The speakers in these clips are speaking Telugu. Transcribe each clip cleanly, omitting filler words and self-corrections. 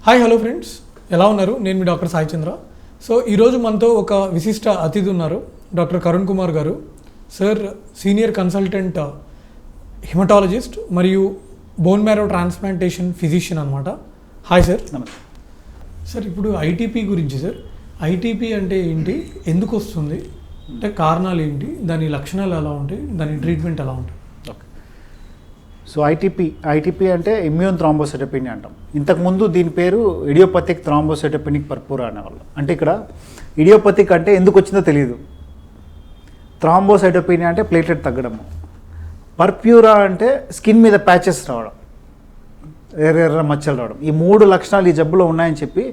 హాయ్ హలో ఫ్రెండ్స్, ఎలా ఉన్నారు? నేను మీ డాక్టర్ సాయి చంద్ర. సో ఈరోజు మనతో ఒక విశిష్ట అతిథి ఉన్నారు, డాక్టర్ కరుణ్ కుమార్ గారు. సార్ సీనియర్ కన్సల్టెంట్ హిమటాలజిస్ట్ మరియు బోన్ మ్యారో ట్రాన్స్ప్లాంటేషన్ ఫిజిషియన్ అనమాట. Hi sir. నమస్తే సార్, ఇప్పుడు ఐటీపీ గురించి సార్, ఐటీపీ అంటే ఏంటి, ఎందుకు వస్తుంది, అంటే కారణాలు ఏంటి, దాని లక్షణాలు ఎలా ఉంటాయి, దాని ట్రీట్మెంట్ ఎలా ఉంటుంది? ఓకే. సో ఐటీపీ అంటే ఇమ్యూన్ థ్రాంబోసైటోపెనియా అంటాం. ఇంతకుముందు దీని పేరు ఇడియోపతిక్ థ్రాంబోసైటోపెనిక్ పర్పూరా అనేవాళ్ళు. అంటే ఇక్కడ ఇడియోపతిక్ అంటే ఎందుకు వచ్చిందో తెలియదు, థ్రాంబోసైటోపెనియా అంటే ప్లేటెట్ తగ్గడము, పర్ప్యూరా అంటే స్కిన్ మీద ప్యాచెస్ రావడం, ఎర్ర మచ్చలు రావడం. ఈ మూడు లక్షణాలు ఈ జబ్బులో ఉన్నాయని చెప్పి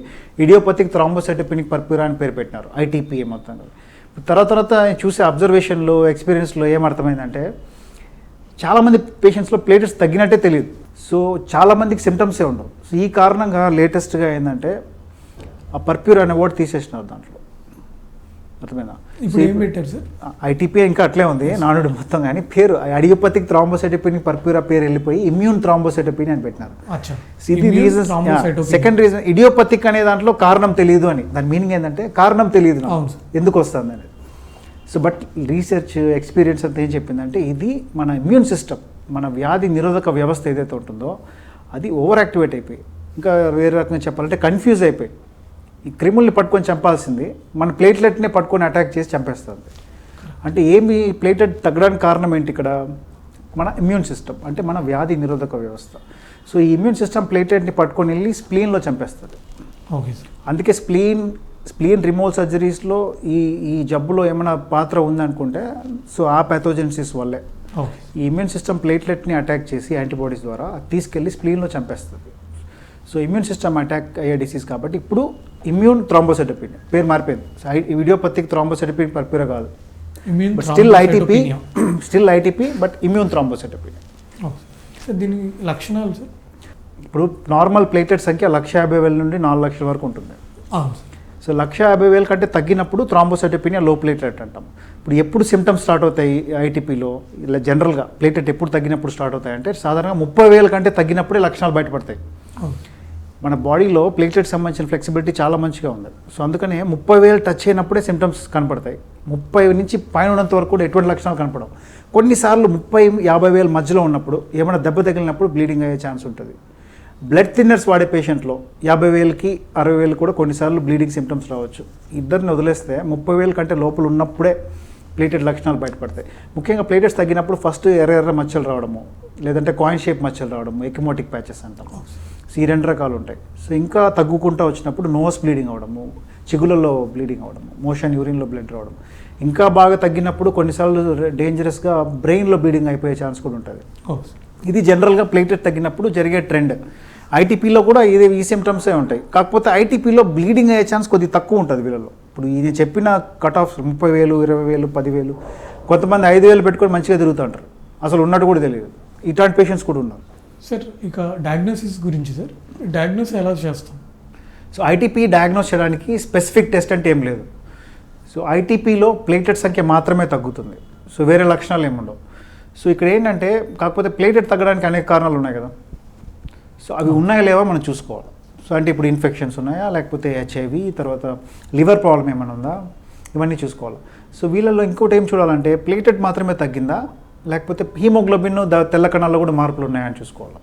ఇడియోపతిక్ థ్రాంబోసైటోపెనిక్ పర్ప్యూరా అని పేరు పెట్టినారు, ఐటీపీ మొత్తం. తర్వాత చూసే అబ్జర్వేషన్లో ఎక్స్పీరియన్స్లో ఏమర్థమైందంటే చాలామంది పేషెంట్స్లో ప్లేటెట్స్ తగ్గినట్టే తెలియదు. సో చాలామందికి సిమ్టమ్సే ఉండవు. సో ఈ కారణంగా లేటెస్ట్గా ఏంటంటే ఆ పర్ప్యూర్ అనే వర్డ్ తీసేసినారు దాంట్లో. అర్థమైందా? ఇప్పుడు ఏం పెట్టారు సార్? ఐటీపీ ఇంకా అట్లే ఉంది నానుడు మొత్తం, కానీ పేరు ఇడియోపతిక్ థ్రాంబోసైటోపెనిక్ పర్ప్యూరా పేరు వెళ్ళిపోయి ఇమ్యూన్ థ్రాంబోసైటోపెనియా అని పెట్టినారు. ఇది రీజన్. సెకండ్ రీజన్ ఇడియోపతిక్ అనే దాంట్లో కారణం తెలియదు అని. దాని మీనింగ్ ఏంటంటే కారణం తెలియదు ఎందుకు వస్తుంది అనేది. సో బట్ రీసెర్చ్ ఎక్స్పీరియన్స్ అంతా ఏం చెప్పిందంటే ఇది మన ఇమ్యూన్ సిస్టమ్, మన వ్యాధి నిరోధక వ్యవస్థ ఏదైతే ఉంటుందో అది ఓవర్ యాక్టివేట్ అయిపోయి, ఇంకా వేరే రకంగా చెప్పాలంటే కన్ఫ్యూజ్ అయిపోయి, ఈ క్రిముల్ని పట్టుకొని చంపాల్సింది మన ప్లేట్లెట్నే పట్టుకొని అటాక్ చేసి చంపేస్తుంది. అంటే ఏమి ప్లేట్లెట్ తగ్గడానికి కారణం ఏంటి? ఇక్కడ మన ఇమ్యూన్ సిస్టమ్, అంటే మన వ్యాధి నిరోధక వ్యవస్థ. సో ఈ ఇమ్యూన్ సిస్టమ్ ప్లేట్లెట్ని పట్టుకొని వెళ్ళి స్ప్లీన్లో చంపేస్తుంది. Okay sir. అందుకే స్ప్లీన్ రిమూవల్ సర్జరీస్లో ఈ జబ్బులో ఏమైనా పాత్ర ఉందనుకుంటే సో ఆ ప్యాథోజెన్సిస్ వల్లే ఈ ఇమ్యూన్ సిస్టమ్ ప్లేట్లెట్ని అటాక్ చేసి యాంటీబాడీస్ ద్వారా తీసుకెళ్ళి స్ప్లీన్లో చంపేస్తుంది. సో ఇమ్యూన్ సిస్టమ్ అటాక్ అయ్యే డిసీజ్ కాబట్టి ఇప్పుడు ఇమ్యూన్ థ్రాంబోసైటోపెనియా పేరు మారిపోయింది. ఇడియోపతిక్ థ్రాంబోసైటోపెనిక్ పర్ప్యూరా కాదు, స్టిల్ ఐటీపీ బట్ ఇమ్యూన్ థ్రాంబోసైటోపెనియా. దీని లక్షణాలు సార్? ఇప్పుడు నార్మల్ ప్లేటెట్ సంఖ్య 150,000 నుండి 4 లక్షల వరకు ఉంటుంది. సో 150,000 కంటే తగ్గినప్పుడు థ్రాంబోసైటోపెనియా లో ప్లేటెట్ అంటాం. ఇప్పుడు ఎప్పుడు సిమ్టమ్స్ స్టార్ట్ అవుతాయి ఐటీపీలో? ఇలా జనరల్గా ప్లేటెట్ ఎప్పుడు తగ్గినప్పుడు స్టార్ట్ అవుతాయి అంటే సాధారణంగా 30,000 కంటే తగ్గినప్పుడే లక్షణాలు బయటపడతాయి. మన బాడీలో ప్లేటెట్ సంబంధించిన ఫ్లెక్సిబిలిటీ చాలా మంచిగా ఉంది. సో అందుకనే 30,000 టచ్ అయినప్పుడే సిమ్టమ్స్ కనపడతాయి. 30 నుంచి పైన ఉన్నంత వరకు కూడా ఎటువంటి లక్షణాలు కనపడవు. కొన్నిసార్లు 30,000-50,000 మధ్యలో ఉన్నప్పుడు ఏమైనా దెబ్బ తగిలినప్పుడు బ్లీడింగ్ అయ్యే ఛాన్స్ ఉంటుంది. బ్లడ్ థిన్నర్స్ వాడే పేషెంట్లో 50,000కి 60,000 కూడా కొన్నిసార్లు బ్లీడింగ్ సిమ్టమ్స్ రావచ్చు. ఇద్దరిని వదిలేస్తే 30,000 కంటే లోపల ఉన్నప్పుడే ప్లేటెట్ లక్షణాలు బయటపడతాయి. ముఖ్యంగా ప్లేటెట్స్ తగ్గినప్పుడు ఫస్ట్ ఎర్ర మచ్చలు రావడము, లేదంటే కాయిన్ షేప్ మచ్చలు రావడము, ఎకిమోటిక్ ప్యాచెస్ అంటాం. సో ఈ 2 రకాలు ఉంటాయి. సో ఇంకా తగ్గుకుంటూ వచ్చినప్పుడు నోస్ బ్లీడింగ్ అవ్వడము, చిగులలో బ్లీడింగ్ అవ్వడము, మోషన్ యూరిన్లో బ్లడ్ రావడం. ఇంకా బాగా తగ్గినప్పుడు కొన్నిసార్లు డేంజరస్గా బ్రెయిన్లో బ్లీడింగ్ అయిపోయే ఛాన్స్ కూడా ఉంటుంది. ఇది జనరల్గా ప్లేటెట్ తగ్గినప్పుడు జరిగే ట్రెండ్. ఐటీపీలో కూడా ఈ సిమ్టమ్సే ఉంటాయి. కాకపోతే ఐటీపీలో బ్లీడింగ్ అయ్యే ఛాన్స్ కొద్దిగా తక్కువ ఉంటుంది వీళ్ళలో. ఇప్పుడు ఇది చెప్పిన కట్ ఆఫ్ 30,000, 20,000, 10,000, కొంతమంది 5,000 పెట్టుకొని మంచిగా తిరుగుతూ ఉంటారు, అసలు ఉన్నట్టు కూడా తెలియదు. ఇట్లాంటి పేషెంట్స్ కూడా ఉన్నారు. సార్ ఇక డయాగ్నోసిస్ గురించి సార్, డయాగ్నోస్ ఎలా చేస్తాం? సో ఐటీపీ డయాగ్నోస్ చేయడానికి స్పెసిఫిక్ టెస్ట్ అంటే ఏం లేదు. సో ఐటీపీలో ప్లేటెట్ సంఖ్య మాత్రమే తగ్గుతుంది. సో వేరే లక్షణాలు ఏముండవు. సో ఇక్కడ ఏంటంటే కాకపోతే ప్లేటెట్ తగ్గడానికి అనేక కారణాలు ఉన్నాయి కదా. సో అవి ఉన్నాయా లేవా మనం చూసుకోవాలి. సో అంటే ఇప్పుడు ఇన్ఫెక్షన్స్ ఉన్నాయా, లేకపోతే హెచ్ఐవి, తర్వాత లివర్ ప్రాబ్లం ఏమైనా ఉందా, ఇవన్నీ చూసుకోవాలి. సో వీళ్ళల్లో ఇంకోటి ఏం చూడాలంటే ప్లేటెట్ మాత్రమే తగ్గిందా, లేకపోతే హీమోగ్లోబిన్ తెల్ల కణాల్లో కూడా మార్పులు ఉన్నాయని చూసుకోవాలి.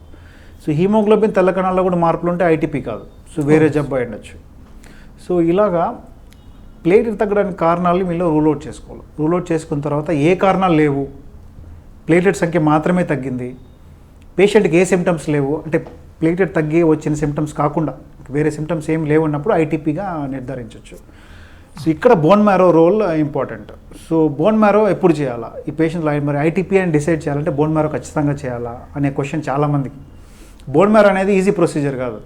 సో హీమోగ్లోబిన్ తెల్ల కణాల్లో కూడా మార్పులు ఉంటే ఐటీపీ కాదు, సో వేరే జబ్బు అయి ఉండొచ్చు. సో ఇలాగా ప్లేటెట్ తగ్గడానికి కారణాలు వీళ్ళు రూల్ అవుట్ చేసుకోవాలి. రూల్ అవుట్ చేసుకున్న తర్వాత ఏ కారణాలు లేవు, ప్లేటెట్ సంఖ్య మాత్రమే తగ్గింది, పేషెంట్కి ఏ సిమ్టమ్స్ లేవు, అంటే ప్లేటెట్ తగ్గి వచ్చిన సిమ్టమ్స్ కాకుండా వేరే సిమ్టమ్స్ ఏం లేవు అన్నప్పుడు ఐటీపీగా నిర్ధారించవచ్చు. సో ఇక్కడ bone marrow role important. So bone marrow ఎప్పుడు చేయాలా ఈ పేషెంట్లో? మరి ఐటీపీ అని డిసైడ్ చేయాలంటే బోన్ మ్యారో ఖచ్చితంగా చేయాలా అనే క్వశ్చన్ చాలామందికి. బోన్ మ్యారో అనేది ఈజీ ప్రొసీజర్ కాదు,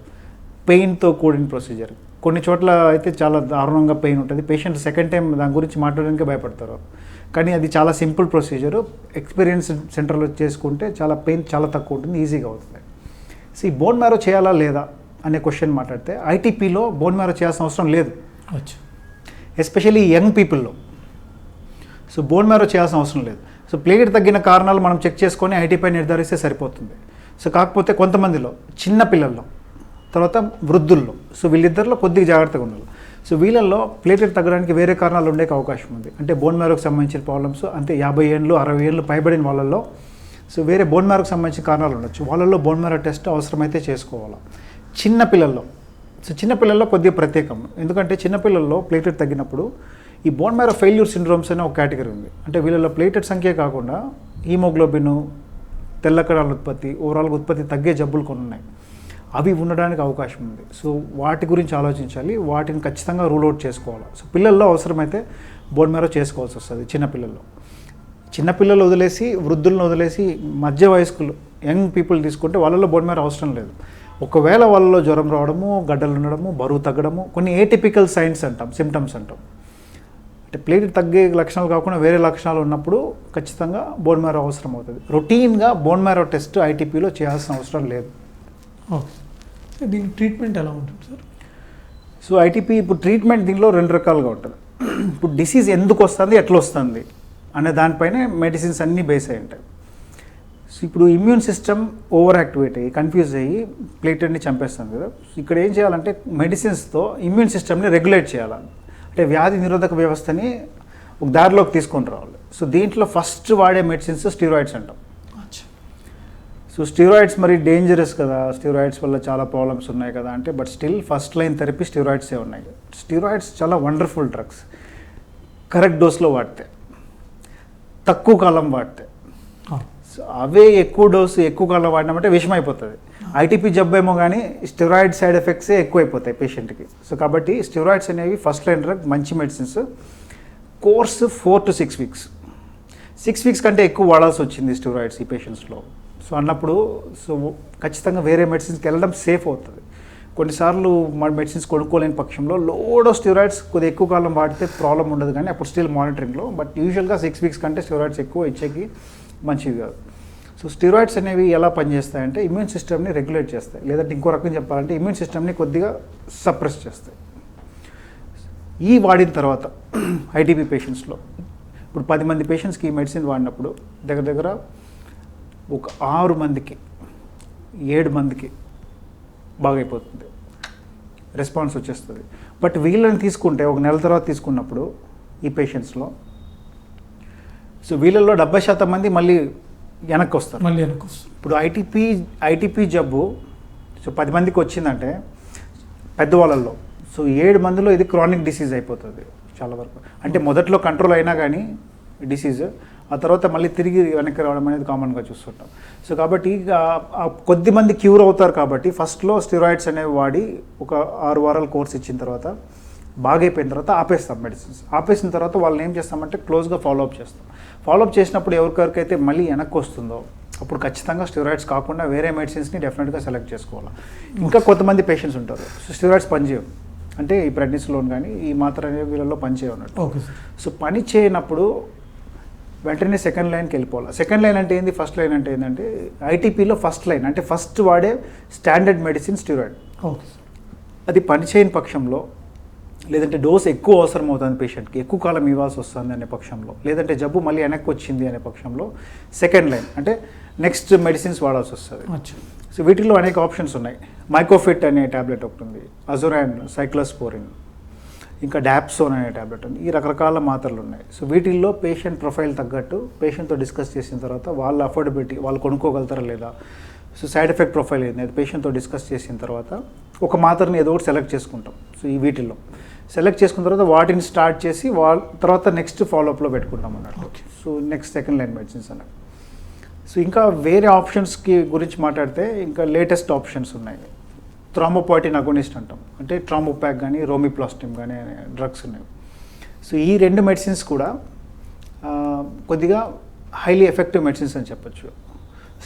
పెయిన్తో కూడిన ప్రొసీజర్. కొన్ని చోట్ల అయితే చాలా దారుణంగా పెయిన్ ఉంటుంది. పేషెంట్ సెకండ్ టైం దాని గురించి మాట్లాడడానికి భయపడతారు. కానీ అది చాలా సింపుల్ ప్రొసీజరు. ఎక్స్పీరియన్స్ సెంటర్లో చేసుకుంటే చాలా పెయిన్ చాలా తక్కువ ఉంటుంది, ఈజీగా అవుతుంది. సో ఈ బోన్ మ్యారో చేయాలా లేదా అనే క్వశ్చన్ మాట్లాడితే ఐటీపీలో బోన్ మ్యారో చేయాల్సిన అవసరం లేదు, ఎస్పెషల్లీ యంగ్ పీపుల్లో. సో బోన్ మ్యారో చేయాల్సిన అవసరం లేదు. సో ప్లేటెట్ తగ్గిన కారణాలు మనం చెక్ చేసుకొని ఐటీపీ నిర్ధారిస్తే సరిపోతుంది. సో కాకపోతే కొంతమందిలో చిన్న పిల్లల్లో తర్వాత వృద్ధుల్లో. సో వీళ్ళిద్దరిలో కొద్దిగా జాగ్రత్తగా ఉండాలి. సో వీళ్ళల్లో ప్లేటెడ్ తగ్గడానికి వేరే కారణాలు ఉండే అవకాశం ఉంది. అంటే బోన్ మ్యారోకి సంబంధించిన ప్రాబ్లమ్స్, అంటే 50 ఏళ్ళు 60 ఏళ్ళు పైబడిన వాళ్ళల్లో సో వేరే బోన్ మ్యారోకి సంబంధించిన కారణాలు ఉండొచ్చు. వాళ్ళల్లో బోన్ మ్యారో టెస్ట్ అవసరమైతే చేసుకోవాలి. చిన్నపిల్లల్లో కొద్దిగా ప్రత్యేకం, ఎందుకంటే చిన్నపిల్లల్లో ప్లేటెడ్ తగ్గినప్పుడు ఈ బోన్ మ్యారో ఫెయిల్యూర్ సిండ్రోమ్స్ అనే ఒక కేటగిరీ ఉంది. అంటే వీళ్ళలో ప్లేటెడ్ సంఖ్య కాకుండా హీమోగ్లోబిన్, తెల్ల కణాల ఉత్పత్తి, ఓవరాల్గా ఉత్పత్తి తగ్గే జబ్బులు కొన్ని ఉన్నాయి. అవి ఉండడానికి అవకాశం ఉంది. సో వాటి గురించి ఆలోచించాలి, వాటిని ఖచ్చితంగా రూల్ అవుట్ చేసుకోవాలి. సో పిల్లల్లో అవసరమైతే బోన్ మ్యారో చేసుకోవాల్సి వస్తుంది. చిన్నపిల్లలు వదిలేసి, వృద్ధులను వదిలేసి, మధ్య వయస్కులు, యంగ్ పీపుల్ తీసుకుంటే వాళ్ళలో బోన్ మ్యారో అవసరం లేదు. ఒకవేళ వాళ్ళలో జ్వరం రావడము, గడ్డలు ఉండడము, బరువు తగ్గడము, కొన్ని ఏటిపికల్ సైన్స్ అంటాం, సిమ్టమ్స్ అంటాం, అంటే ప్లేటెడ్ తగ్గే లక్షణాలు కాకుండా వేరే లక్షణాలు ఉన్నప్పుడు ఖచ్చితంగా బోన్ మ్యారో అవసరం అవుతుంది. రొటీన్గా బోన్ మ్యారో టెస్ట్ ఐటీపీలో చేయాల్సిన అవసరం లేదు. ఓకే, దీని ట్రీట్మెంట్ ఎలా ఉంటుంది సార్? సో ఐటీపీ ఇప్పుడు ట్రీట్మెంట్ దీనిలో 2 రకాలుగా ఉంటుంది. ఇప్పుడు డిసీజ్ ఎందుకు వస్తుంది, ఎట్లా వస్తుంది అనే దానిపైనే మెడిసిన్స్ అన్నీ బేస్ అయి ఉంటాయి. సో ఇప్పుడు ఇమ్యూన్ సిస్టమ్ ఓవర్ యాక్టివేట్ అయ్యి కన్ఫ్యూజ్ అయ్యి ప్లేటెడ్ని చంపేస్తుంది కదా. ఇక్కడ ఏం చేయాలంటే మెడిసిన్స్తో ఇమ్యూన్ సిస్టమ్ని రెగ్యులేట్ చేయాలి. అంటే వ్యాధి నిరోధక వ్యవస్థని ఒక దారిలోకి తీసుకొని రావాలి. సో దీంట్లో ఫస్ట్ వాడే మెడిసిన్స్ స్టీరాయిడ్స్ అంటాం. సో స్టీరాయిడ్స్ మరి డేంజరస్ కదా, స్టీరాయిడ్స్ వల్ల చాలా ప్రాబ్లమ్స్ ఉన్నాయి కదా అంటే, but still first line therapy స్టీరాయిడ్సే ఉన్నాయి. స్టీరాయిడ్స్ చాలా వండర్ఫుల్ డ్రగ్స్. కరెక్ట్ డోస్లో వాడితే, తక్కువ కాలం వాడితే. సో అవే ఎక్కువ డోసు ఎక్కువ కాలం వాడినామంటే విషం అయిపోతుంది. ఐటీపీ జబ్బేమో కానీ స్టెరాయిడ్ సైడ్ ఎఫెక్ట్సే ఎక్కువైపోతాయి పేషెంట్కి. సో కాబట్టి స్టెరాయిడ్స్ అనేవి ఫస్ట్ లైన్ డ్రగ్, మంచి medicines. Course 4 to 6 weeks. 6 weeks కంటే ఎక్కువ వాడాల్సి వచ్చింది స్టెరాయిడ్స్ ఈ పేషెంట్స్లో. సో అన్నప్పుడు సో ఖచ్చితంగా వేరే మెడిసిన్స్కి వెళ్ళడం సేఫ్ అవుతుంది. కొన్నిసార్లు మన మెడిసిన్స్ కొనుక్కోలేని పక్షంలో లోడ్ ఆఫ్ స్టెరాయిడ్స్ కొద్దిగా ఎక్కువ కాలం వాడితే ప్రాబ్లం ఉండదు, కానీ అప్పుడు స్టిల్ మానిటరింగ్లో. బట్ యూజువల్గా 6 weeks కంటే స్టెరాయిడ్స్ ఎక్కువ ఇచ్చేకి మంచిది కాదు. సో స్టెరాయిడ్స్ అనేవి ఎలా పనిచేస్తాయంటే ఇమ్యూన్ సిస్టమ్ని రెగ్యులేట్ చేస్తాయి, లేదంటే ఇంకో రకం చెప్పాలంటే ఇమ్యూన్ సిస్టమ్ని కొద్దిగా సప్రెస్ చేస్తాయి. ఈ వాడిన తర్వాత ఐటీపీ పేషెంట్స్లో ఇప్పుడు 10 మంది పేషెంట్స్కి ఈ మెడిసిన్ వాడినప్పుడు దగ్గర ఒక 6 మందికి 7 మందికి బాగైపోతుంది, రెస్పాన్స్ వచ్చేస్తుంది. బట్ వీళ్ళని తీసుకుంటే ఒక నెల తర్వాత తీసుకున్నప్పుడు ఈ పేషెంట్స్లో సో వీళ్ళల్లో 70% మంది మళ్ళీ వెనక్కి వస్తారు. ఇప్పుడు ఐటీపీ జబ్బు సో 10 మందికి వచ్చిందంటే పెద్దవాళ్ళల్లో సో 7 మందిలో ఇది క్రానిక్ డిసీజ్ అయిపోతుంది చాలా వరకు. అంటే మొదట్లో కంట్రోల్ అయినా కానీ డిసీజ్, ఆ తర్వాత మళ్ళీ తిరిగి వెనక్కి రావడం అనేది కామన్గా చూస్తుంటాం. సో కాబట్టి కొద్ది మంది క్యూర్ అవుతారు. కాబట్టి ఫస్ట్లో స్టెరాయిడ్స్ అనేవి వాడి ఒక 6 వారాల కోర్స్ ఇచ్చిన తర్వాత బాగైపోయిన తర్వాత ఆపేస్తాం మెడిసిన్స్. ఆపేసిన తర్వాత వాళ్ళని ఏం చేస్తామంటే క్లోజ్గా ఫాలోఅప్ చేస్తాం. ఫాలోఅప్ చేసినప్పుడు ఎవరికైతే మళ్ళీ వెనక్కి వస్తుందో అప్పుడు ఖచ్చితంగా స్టెరాయిడ్స్ కాకుండా వేరే మెడిసిన్స్ని డెఫినెట్గా సెలెక్ట్ చేసుకోవాలి. ఇంకా కొంతమంది పేషెంట్స్ ఉంటారు స్టెరాయిడ్స్ పనిచేయవు, అంటే ఈ ప్రెగ్నెన్సీలోన్ కానీ ఈ మాత్రం అనేవి వీళ్ళలో పనిచేయన్నట్టు. సో పని చేయనప్పుడు వెంటనే సెకండ్ లైన్కి వెళ్ళిపోవాలి. సెకండ్ లైన్ అంటే ఏంది, ఫస్ట్ లైన్ అంటే ఏంటంటే ఐటీపీలో ఫస్ట్ లైన్ అంటే ఫస్ట్ వాడే స్టాండర్డ్ మెడిసిన్ స్టెరాయిడ్. అది పనిచేయని పక్షంలో, లేదంటే డోస్ ఎక్కువ అవసరం అవుతుంది పేషెంట్కి, ఎక్కువ కాలం ఇవ్వాల్సి వస్తుంది అనే పక్షంలో, లేదంటే జబ్బు మళ్ళీ వెనక్కి వచ్చింది అనే పక్షంలో సెకండ్ లైన్ అంటే నెక్స్ట్ మెడిసిన్స్ వాడాల్సి వస్తుంది. సో వీటిల్లో అనేక ఆప్షన్స్ ఉన్నాయి. మైకోఫిట్ అనే ట్యాబ్లెట్ ఒకటి ఉంది, అజురాన్, సైక్లోస్పోరిన్, ఇంకా డాప్సోన్ అనే ట్యాబ్లెట్ ఉంది. ఈ రకరకాల మాత్రలు ఉన్నాయి. సో వీటిల్లో పేషెంట్ ప్రొఫైల్ తగ్గట్టు పేషెంట్తో డిస్కస్ చేసిన తర్వాత వాళ్ళ అఫోర్డబిలిటీ, వాళ్ళు కొనుక్కోగలుగుతారా లేదా, సో సైడ్ ఎఫెక్ట్ ప్రొఫైల్ ఏంది అది పేషెంట్తో డిస్కస్ చేసిన తర్వాత ఒక మాత్రని ఏదో ఒకటి సెలెక్ట్ చేసుకుంటాం. సో ఈ వీటిల్లో సెలెక్ట్ చేసుకున్న తర్వాత వాటిని స్టార్ట్ చేసి తర్వాత నెక్స్ట్ ఫాలోఅప్లో పెట్టుకుంటాం అన్నట్టు. So next second line medicines అన్నట్టు. సో ఇంకా వేరే ఆప్షన్స్కి గురించి మాట్లాడితే ఇంకా లేటెస్ట్ ఆప్షన్స్ ఉన్నాయి. థ్రాంబోపాయిటిన్ అగోనిస్ట్ అంటాం, అంటే ట్రాంబోపాక్ కానీ రోమిప్లాస్టిన్ కానీ అనే డ్రగ్స్ ఉన్నాయి. సో ఈ 2 మెడిసిన్స్ కూడా కొద్దిగా హైలీ ఎఫెక్టివ్ మెడిసిన్స్ అని చెప్పొచ్చు,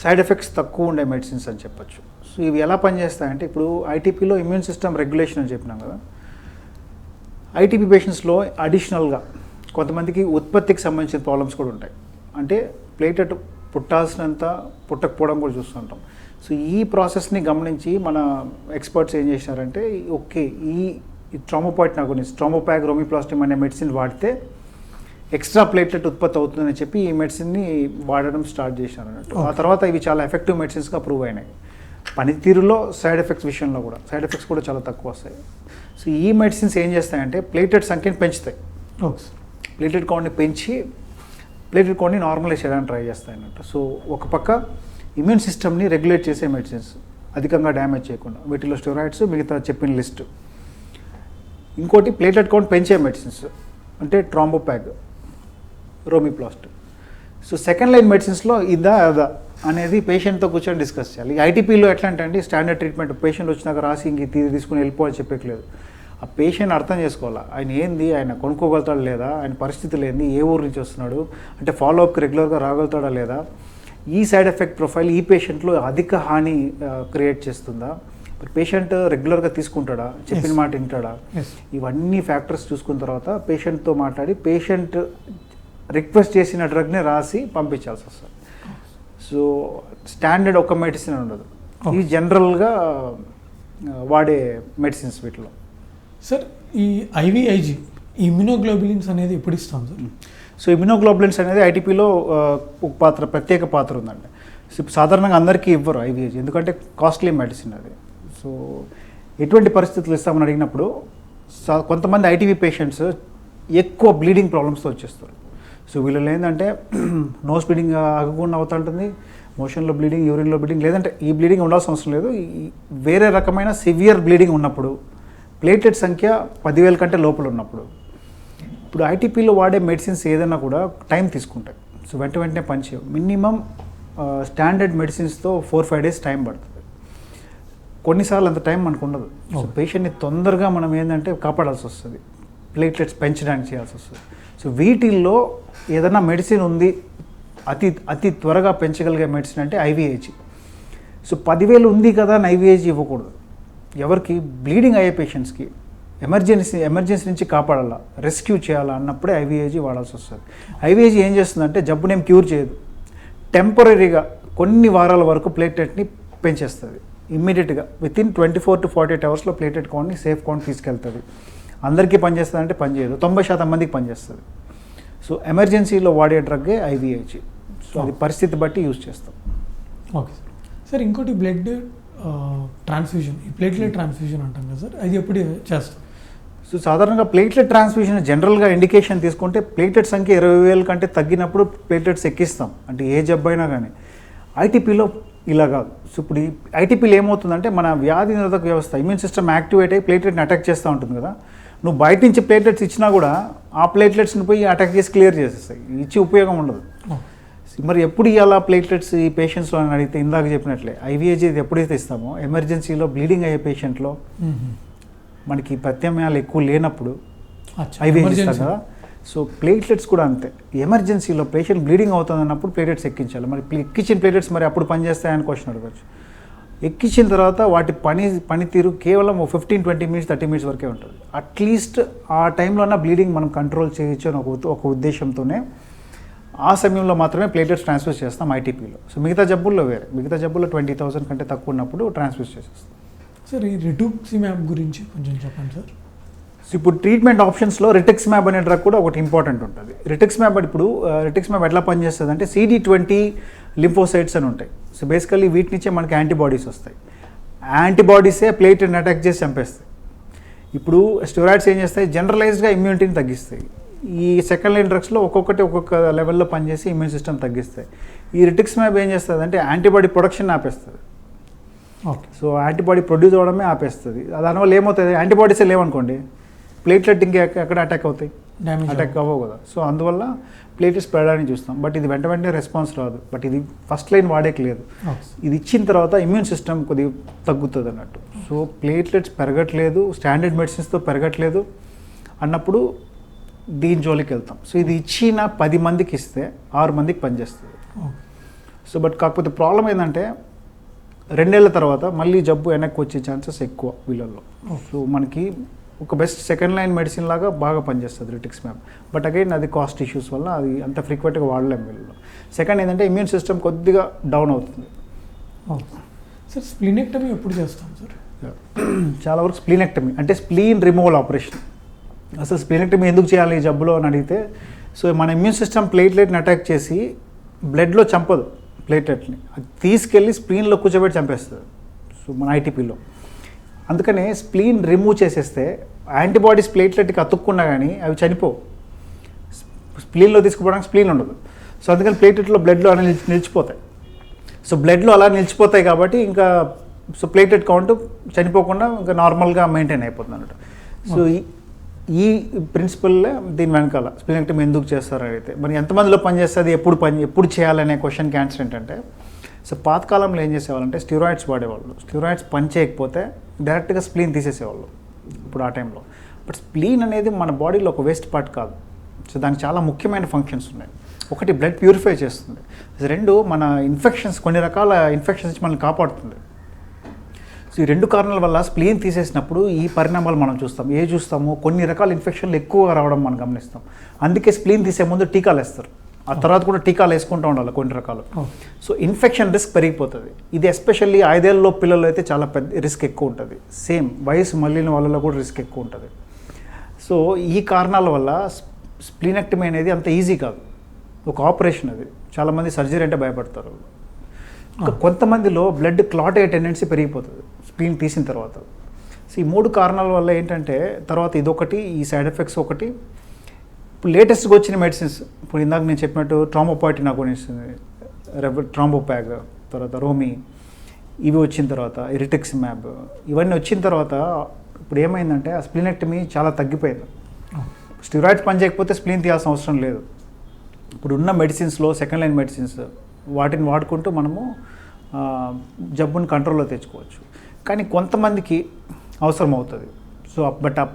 సైడ్ ఎఫెక్ట్స్ తక్కువ ఉండే మెడిసిన్స్ అని చెప్పొచ్చు. సో ఇవి ఎలా పనిచేస్తాయంటే ఇప్పుడు ఐటీపీలో ఇమ్యూన్ సిస్టమ్ రెగ్యులేషన్ అని చెప్పినాం కదా, ఐటీపీ పేషెంట్స్లో అడిషనల్గా కొంతమందికి ఉత్పత్తికి సంబంధించిన ప్రాబ్లమ్స్ కూడా ఉంటాయి. అంటే ప్లేటెడ్ పుట్టాల్సినంత పుట్టకపోవడం కూడా చూస్తుంటాం. సో ఈ ప్రాసెస్ని గమనించి మన ఎక్స్పర్ట్స్ ఏం చేసినారంటే ఓకే ఈ ట్రాంబోపాయిటిన్ అగోనిస్ట్ ట్రాంబోపాక్ రోమిప్లాస్టిన్ అనే మెడిసిన్ వాడితే ఎక్స్ట్రా ప్లేట్లెట్ ఉత్పత్తి అవుతుందని చెప్పి ఈ మెడిసిన్ని వాడడం స్టార్ట్ చేసినారు అన్నట్టు. ఆ తర్వాత ఇవి చాలా ఎఫెక్టివ్ మెడిసిన్స్గా ప్రూవ్ అయినాయి. పనితీరులో సైడ్ ఎఫెక్ట్స్ విషయంలో కూడా సైడ్ ఎఫెక్ట్స్ కూడా చాలా తక్కువ వస్తాయి. సో ఈ మెడిసిన్స్ ఏం చేస్తాయంటే ప్లేటెట్ సంఖ్యను పెంచుతాయి. Okay sir. ప్లేటెట్ కౌంట్ని పెంచి ప్లేటెట్ కౌంట్ని నార్మలైజ్ చేయడానికి ట్రై చేస్తాయి అన్నట్టు. సో ఒక పక్క ఇమ్యూన్ సిస్టమ్ని రెగ్యులేట్ చేసే మెడిసిన్స్ అధికంగా డ్యామేజ్ చేయకుండా, వీటిలో స్టెరాయిడ్స్ మిగతా చెప్పిన లిస్ట్. ఇంకోటి ప్లేటెట్ కౌంట్ పెంచే మెడిసిన్స్ అంటే ట్రాంబోపాగ్, రోమిప్లాస్ట్. సో సెకండ్ లైన్ మెడిసిన్స్లో ఇదా అదా అనేది పేషెంట్తో కూర్చొని డిస్కస్ చేయాలి. ఐటీపీలో ఎట్లా అంటే స్టాండర్డ్ ట్రీట్మెంట్ పేషెంట్ వచ్చినాక రాసి ఇంక తీసుకుని వెళ్ళిపోవాలి చెప్పట్లేదు. ఆ పేషెంట్ అర్థం చేసుకోవాలా, ఆయన ఏంది, ఆయన కొనుక్కోగలుగుతాడా లేదా, ఆయన పరిస్థితులు ఏంది, ఏ ఊరు నుంచి వస్తున్నాడు, అంటే ఫాలోఅప్కి రెగ్యులర్గా రాగలుగుతాడా లేదా, ఈ సైడ్ ఎఫెక్ట్ ప్రొఫైల్ ఈ పేషెంట్లో అధిక హాని క్రియేట్ చేస్తుందా, పేషెంట్ రెగ్యులర్గా తీసుకుంటాడా, చెప్పిన మాట వింటాడా, ఇవన్నీ ఫ్యాక్టర్స్ చూసుకున్న తర్వాత పేషెంట్తో మాట్లాడి పేషెంట్ రిక్వెస్ట్ చేసిన డ్రగ్ని రాసి పంపించాల్సి వస్తుంది. సో స్టాండర్డ్ ఒక మెడిసిన్ ఉండదు, ఇవి జనరల్గా వాడే మెడిసిన్స్ వీటిలో. సార్ ఈ ఐవిఐజి ఇమ్యునోగ్లోబులిన్స్ అనేది ఎప్పుడు ఇస్తాం సార్? సో ఇమ్యునోగ్లోబులిన్స్ అనేది ఐటీపీలో ఒక ప్రత్యేక పాత్ర ఉందండి. సో సాధారణంగా అందరికీ ఇవ్వరు ఐవిఐజి, ఎందుకంటే కాస్ట్లీ మెడిసిన్ అది. సో ఎటువంటి పరిస్థితులు ఇస్తామని అడిగినప్పుడు కొంతమంది ఐటీవీ పేషెంట్స్ ఎక్కువ బ్లీడింగ్ ప్రాబ్లమ్స్తో వచ్చేస్తారు. సో వీళ్ళు ఏంటంటే నోస్ బ్లీడింగ్ ఆగకుండా అవుతుంటుంది, మోషన్లో బ్లీడింగ్, యూరిన్లో బ్లీడింగ్, లేదంటే ఈ బ్లీడింగ్ ఉండాల్సిన అవసరం లేదు, వేరే రకమైన సివియర్ బ్లీడింగ్ ఉన్నప్పుడు, ప్లేటెట్ సంఖ్య 10,000 కంటే లోపల ఉన్నప్పుడు. ఇప్పుడు ఐటీపీలో వాడే మెడిసిన్స్ ఏదైనా కూడా టైం తీసుకుంటాయి. సో వెంటనే పనిచేయవు. మినిమం స్టాండర్డ్ మెడిసిన్స్తో 4-5 డేస్ టైం పడుతుంది. కొన్నిసార్లు అంత టైం మనకు ఉండదు. సో పేషెంట్ని తొందరగా మనం ఏంటంటే కాపాడాల్సి వస్తుంది, ప్లేట్లెట్స్ పెంచడానికి చేయాల్సి వస్తుంది. సో వీటిల్లో ఏదైనా మెడిసిన్ ఉంది అతి త్వరగా పెంచగలిగే మెడిసిన్ అంటే ఐవిఐజి. సో 10,000 ఉంది కదా అని ఐవిఐజి ఇవ్వకూడదు. ఎవరికి బ్లీడింగ్ అయ్యే పేషెంట్స్కి ఎమర్జెన్సీ నుంచి కాపాడాలా, రెస్క్యూ చేయాలా అన్నప్పుడే ఐవిఐజి వాడాల్సి వస్తుంది. ఐవిఐజి ఏం చేస్తుందంటే జబ్బునేం క్యూర్ చేయదు, టెంపరీగా కొన్ని వారాల వరకు ప్లేటెట్ని పెంచేస్తుంది. ఇమ్మీడియట్గా వితిన్ 24 to 48 అవర్స్లో ప్లేటెట్ కౌంట్ని సేఫ్ కౌంట్ తీసుకెళ్తుంది. అందరికీ పనిచేస్తుంది అంటే పనిచేయదు, 90% మందికి పనిచేస్తుంది. సో ఎమర్జెన్సీలో వాడే డ్రగ్గే ఐవిఐజి. సో అది పరిస్థితి బట్టి యూజ్ చేస్తాం. Okay sir. సార్ ఇంకోటి బ్లడ్ ట్రాన్స్ఫ్యూజన్, ఈ ప్లేట్లెట్ ట్రాన్స్ఫ్యూజన్ అంటాం కదా సార్, అది ఎప్పుడు చేస్తాం? సో సాధారణంగా ప్లేట్లెట్ ట్రాన్స్ఫ్యూజన్ జనరల్గా ఇండికేషన్ తీసుకుంటే ప్లేటెట్ సంఖ్య 20,000 కంటే తగ్గినప్పుడు ప్లేటెట్స్ ఎక్కిస్తాం, అంటే ఏ జబ్బు అయినా కానీ. ఐటీపీలో ఇలా కాదు. సో ఇప్పుడు ఈ ఐటీపీలో ఏమవుతుందంటే మన వ్యాధి నిరోధక వ్యవస్థ ఇమ్యూన్ సిస్టమ్ యాక్టివేట్ అయ్యి ప్లేటెట్ని అటాక్ చేస్తూ ఉంటుంది కదా. నువ్వు బయట నుంచి ప్లేట్లెట్స్ ఇచ్చినా కూడా ఆ ప్లేట్లెట్స్ని పోయి అటాక్ చేసి క్లియర్ చేసేస్తాయి, ఇచ్చి ఉపయోగం ఉండదు. మరి ఎప్పుడు ఇవ్వాలా ప్లేట్లెట్స్ ఈ పేషెంట్స్లో అని అడిగితే ఇందాక చెప్పినట్లే ఐవిఐజీ ఎప్పుడైతే ఇస్తామో ఎమర్జెన్సీలో బ్లీడింగ్ అయ్యే పేషెంట్లో మనకి ప్రత్యామ్నాయాలు ఎక్కువ లేనప్పుడు ఐవిఐజీ ఇస్తాం కదా. సో ప్లేట్లెట్స్ కూడా అంతే, ఎమర్జెన్సీలో పేషెంట్ బ్లీడింగ్ అవుతుంది అన్నప్పుడు ప్లేటెట్స్ ఎక్కించాలి. మరి ఎక్కించిన ప్లేటెట్స్ మరి అప్పుడు పనిచేస్తాయని క్వశ్చన్ అడగచ్చు. ఎక్కించిన తర్వాత వాటి పనితీరు కేవలం 15-20 minutes 30 minutes వరకే ఉంటుంది. అట్లీస్ట్ ఆ టైంలోనే బ్లీడింగ్ మనం కంట్రోల్ చేయొచ్చు అని ఒక ఉద్దేశంతోనే ఆ సమయంలో మాత్రమే ప్లేటెట్స్ ట్రాన్స్ఫర్ చేస్తాం ఐటీపీలో. సో మిగతా జబ్బుల్లో వేరే, మిగతా జబ్బుల్లో 20,000 కంటే తక్కువ ఉన్నప్పుడు ట్రాన్స్ఫర్ చేసేస్తాం. సార్ ఈ రిటూక్సిమ్యాబ్ గురించి కొంచెం చెప్పండి సార్. సో ఇప్పుడు ట్రీట్మెంట్ ఆప్షన్స్లో రిటెక్స్మ్యాబ్ అనే డ్రగ్ కూడా ఒకటి ఇంపార్టెంట్ ఉంటుంది. రిటెక్స్మ్యాబ్ ఎట్లా పనిచేస్తుంది అంటే CD20 లింఫోసైట్స్ అని ఉంటాయి. సో బేసికల్లీ వీటి నుంచే మనకి యాంటీబాడీస్ వస్తాయి. యాంటీబాడీసే ప్లేట్ని అటాక్ చేసి చంపేస్తాయి. ఇప్పుడు స్టెరాయిడ్స్ ఏం చేస్తాయి, జనరలైజ్డ్గా ఇమ్యూనిటీని తగ్గిస్తాయి. ఈ సెకండ్ లైన్ డ్రగ్స్లో ఒక్కొక్క లెవెల్లో పనిచేసి ఇమ్యూన్ సిస్టమ్ తగ్గిస్తాయి. ఈ రిటెక్స్మ్యాబ్ ఏం చేస్తుంది అంటే యాంటీబాడీ ప్రొడక్షన్ ఆపేస్తుంది. ఓకే. సో యాంటీబాడీ ప్రొడ్యూస్ అవ్వడమే ఆపేస్తుంది. దానివల్ల ఏమవుతుంది, యాంటీబాడీసే లేవనుకోండి ప్లేట్లెట్ ఎక్కడ అటాక్ అవుతాయి, అటాక్ అవ్వవు కదా. సో అందువల్ల ప్లేటెట్స్ పెరగడానికి చూస్తాం. బట్ ఇది వెంటనే రెస్పాన్స్ రాదు. బట్ ఇది ఫస్ట్ లైన్ వాడేకి లేదు. ఇది ఇచ్చిన తర్వాత ఇమ్యూన్ సిస్టమ్ కొద్దిగా తగ్గుతుంది అన్నట్టు. సో ప్లేట్లెట్స్ పెరగట్లేదు, స్టాండర్డ్ మెడిసిన్స్తో పెరగట్లేదు అన్నప్పుడు దీని జోలికి వెళ్తాం. సో ఇది ఇచ్చిన 10 మందికి ఇస్తే 6 మందికి పనిచేస్తుంది. సో బట్ కాకపోతే ప్రాబ్లం ఏంటంటే 2 ఏళ్ల తర్వాత మళ్ళీ జబ్బు వెనక్కి వచ్చే ఛాన్సెస్ ఎక్కువ వీళ్ళల్లో. సో మనకి ఒక బెస్ట్ సెకండ్ లైన్ మెడిసిన్ లాగా బాగా పనిచేస్తుంది రిటెక్స్మ్యాబ్. బట్ అగైన్ అది కాస్ట్ ఇష్యూస్ వల్ల అది అంత ఫ్రీక్వెంట్గా వాడలేము వీళ్ళలో. సెకండ్ ఏంటంటే ఇమ్యూన్ సిస్టమ్ కొద్దిగా డౌన్ అవుతుంది. సార్ స్ప్లీనెక్టమీ ఎప్పుడు చేస్తాం సార్? చాలా వరకు స్ప్లీనెక్టమీ అంటే స్ప్లీన్ రిమూవల్ ఆపరేషన్. అసలు స్ప్లీనెక్టమీ ఎందుకు చేయాలి ఈ జబ్బులో అని అడిగితే, సో మన ఇమ్యూన్ సిస్టమ్ ప్లేట్లెట్ని అటాక్ చేసి బ్లడ్లో చంపదు ప్లేట్లెట్ని, అది తీసుకెళ్ళి స్ప్లీన్లో కూర్చోబెట్టి చంపేస్తుంది. సో మన ఐటీపీలో. అందుకనే స్ప్లీన్ రిమూవ్ చేసేస్తే యాంటీబాడీస్ ప్లేట్లెట్కి అతుక్కున్నా కానీ అవి చనిపోవు. స్ప్లీన్లో తీసుకుపోవడానికి స్ప్లీన్ ఉండదు. సో అందుకని ప్లేట్లెట్లో బ్లడ్లో అలా నిలిచిపోతాయి. సో బ్లడ్లో అలా నిలిచిపోతాయి కాబట్టి ఇంకా సో ప్లేటెడ్ కౌంట్ చనిపోకుండా ఇంకా నార్మల్గా మెయింటైన్ అయిపోతుంది అన్నట్టు. సో ఈ ప్రిన్సిపల్లే దీని వెనకాల స్ప్లీనెక్టమీ ఎందుకు చేస్తారు అయితే, మరి ఎంతమందిలో పనిచేస్తుంది, ఎప్పుడు చేయాలనే క్వశ్చన్కి ఆన్సర్ ఏంటంటే, సో పాతకాలంలో ఏం చేసేవాళ్ళంటే స్టిరాయిడ్స్ వాడేవాళ్ళు. స్టిరాయిడ్స్ పని చేయకపోతే డైరెక్ట్గా స్ప్లీన్ తీసేసేవాళ్ళు ఇప్పుడు ఆ టైంలో. బట్ స్ప్లీన్ అనేది మన బాడీలో ఒక వేస్ట్ పార్ట్ కాదు. సో దానికి చాలా ముఖ్యమైన ఫంక్షన్స్ ఉన్నాయి. ఒకటి బ్లడ్ ప్యూరిఫై చేస్తుంది, రెండు మన ఇన్ఫెక్షన్స్, కొన్ని రకాల ఇన్ఫెక్షన్స్ నుంచి మనల్ని కాపాడుతుంది. సో ఈ రెండు కారణాల వల్ల స్ప్లీన్ తీసేసినప్పుడు ఈ పరిణామాలు మనం చూస్తాము. కొన్ని రకాల ఇన్ఫెక్షన్లు ఎక్కువగా రావడం మనం గమనిస్తాం. అందుకే స్ప్లీన్ తీసే ముందు టీకాలు వేస్తారు, ఆ తర్వాత కూడా టీకాలు వేసుకుంటూ ఉండాలి కొన్ని రకాలు. సో ఇన్ఫెక్షన్ రిస్క్ పెరిగిపోతుంది. ఇది ఎస్పెషల్లీ 5 ఏళ్ళలో పిల్లలు అయితే చాలా పెద్ద రిస్క్ ఎక్కువ ఉంటుంది. సేమ్ వయసు మళ్ళిన వాళ్ళలో కూడా రిస్క్ ఎక్కువ ఉంటుంది. సో ఈ కారణాల వల్ల స్ప్లీనెక్టమీ అనేది అంత ఈజీ కాదు, ఒక ఆపరేషన్. అది చాలామంది సర్జరీ అంటే భయపడతారు. కొంతమందిలో బ్లడ్ క్లాట్ అయ్యే టెండెన్సీ పెరిగిపోతుంది స్ప్లీన్ తీసిన తర్వాత. సో ఈ 3 కారణాల వల్ల ఏంటంటే తర్వాత ఇదొకటి, ఈ సైడ్ ఎఫెక్ట్స్ ఒకటి. ఇప్పుడు లేటెస్ట్గా వచ్చిన మెడిసిన్స్, ఇప్పుడు ఇందాక నేను చెప్పినట్టు ట్రామోపాయిటిన్ అగోనిస్తుంది, ట్రాంబోపాగ్, తర్వాత రోమి, ఇవి వచ్చిన తర్వాత ఇరిటెక్సిమాబ్, ఇవన్నీ వచ్చిన తర్వాత ఇప్పుడు ఏమైందంటే ఆ స్ప్లీనెక్టమీ చాలా తగ్గిపోయింది. స్టిరాయిడ్స్ పనిచేయకపోతే స్ప్లీన్ తీయాల్సిన అవసరం లేదు. ఇప్పుడు ఉన్న మెడిసిన్స్లో సెకండ్ లైన్ మెడిసిన్స్ వాటిని వాడుకుంటూ మనము జబ్బుని కంట్రోల్లో తెచ్చుకోవచ్చు. కానీ కొంతమందికి అవసరం అవుతుంది. సో బట్ ఆ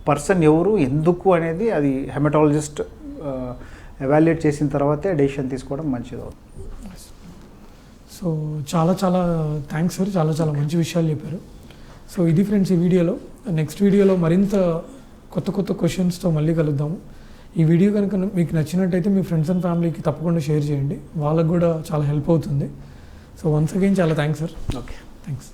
పర్సన్ ఎవరు, ఎందుకు అనేది అది హెమటాలజిస్ట్ ఎవాల్యుయేట్ చేసిన తర్వాతే డెసిషన్ తీసుకోవడం మంచిది అవుతుంది. సో చాలా థ్యాంక్స్ సార్, చాలా మంచి విషయాలు చెప్పారు. సో ఇది ఫ్రెండ్స్ ఈ వీడియోలో. నెక్స్ట్ వీడియోలో మరింత కొత్త క్వశ్చన్స్తో మళ్ళీ కలుద్దాము. ఈ వీడియో కనుక మీకు నచ్చినట్టయితే మీ ఫ్రెండ్స్ అండ్ ఫ్యామిలీకి తప్పకుండా షేర్ చేయండి, వాళ్ళకు కూడా చాలా హెల్ప్ అవుతుంది. సో వన్స్ అగైన్ చాలా థ్యాంక్స్ సార్. Okay, thanks.